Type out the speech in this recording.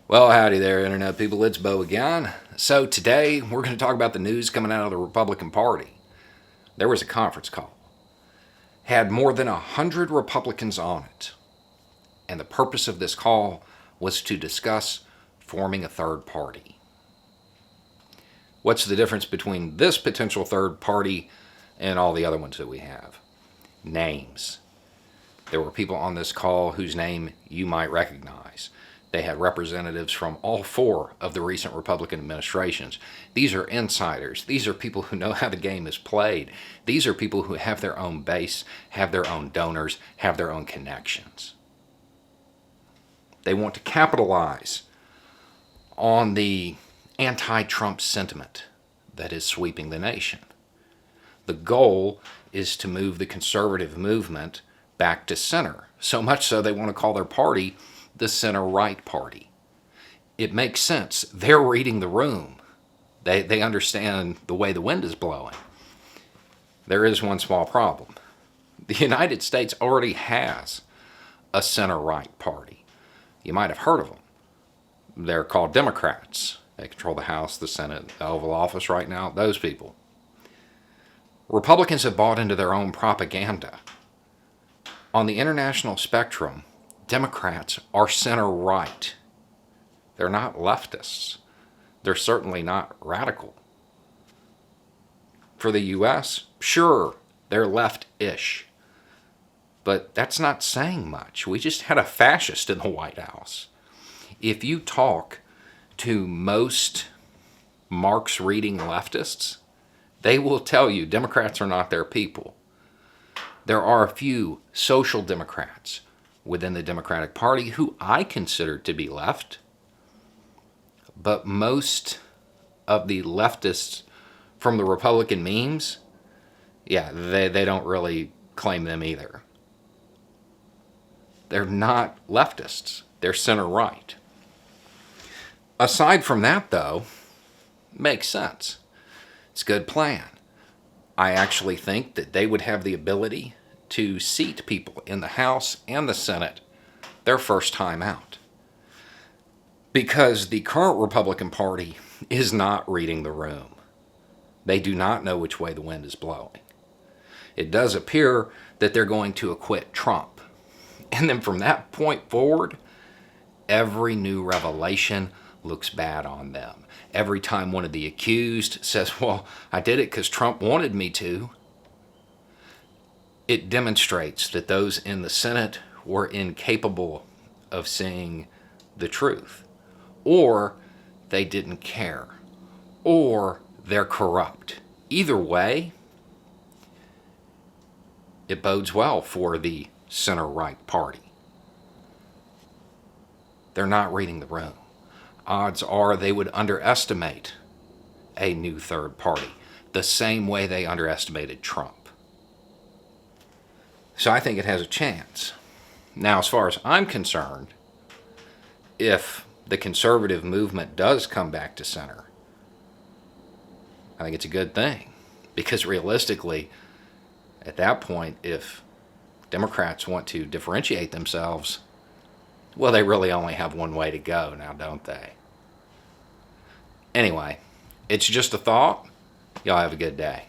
Well, howdy there, Internet people. It's Bo again. So, today we're going to talk about the news coming out of the Republican Party. There was a conference call, had more than 100 Republicans on it. And the purpose of this call was to discuss forming a third party. What's the difference between this potential third party and all the other ones that we have? Names. There were people on this call whose name you might recognize. They had representatives from all four of the recent Republican administrations. These are insiders. These are people who know how the game is played. These are people who have their own base, have their own donors, have their own connections. They want to capitalize on the anti-Trump sentiment that is sweeping the nation. The goal is to move the conservative movement back to center. So much so they want to call their party the center-right party. It makes sense. They're reading the room. They understand the way the wind is blowing. There is one small problem. The United States already has a center-right party. You might have heard of them. They're called Democrats. They control the House, the Senate, the Oval Office right now. Those people. Republicans have bought into their own propaganda. On the international spectrum, Democrats are center-right. They're not leftists. They're certainly not radical. For the U.S., sure, they're left-ish. But that's not saying much. We just had a fascist in the White House. If you talk to most Marx-reading leftists, they will tell you Democrats are not their people. There are a few social democrats within the Democratic Party who I consider to be left, but most of the leftists from the Republican memes, they don't really claim them either. They're not leftists. They're center-right. Aside from that, though, makes sense. It's a good plan. I actually think that they would have the ability to seat people in the House and the Senate their first time out. Because the current Republican Party is not reading the room. They do not know which way the wind is blowing. It does appear that they're going to acquit Trump. And then from that point forward, every new revelation looks bad on them. Every time one of the accused says, well, I did it because Trump wanted me to, it demonstrates that those in the Senate were incapable of seeing the truth. Or they didn't care. Or they're corrupt. Either way, it bodes well for the center-right party. They're not reading the room. Odds are they would underestimate a new third party, the same way they underestimated Trump. So I think it has a chance. Now, as far as I'm concerned, if the conservative movement does come back to center, I think it's a good thing. Because realistically, at that point, if Democrats want to differentiate themselves, well, they really only have one way to go now, don't they? Anyway, it's just a thought. Y'all have a good day.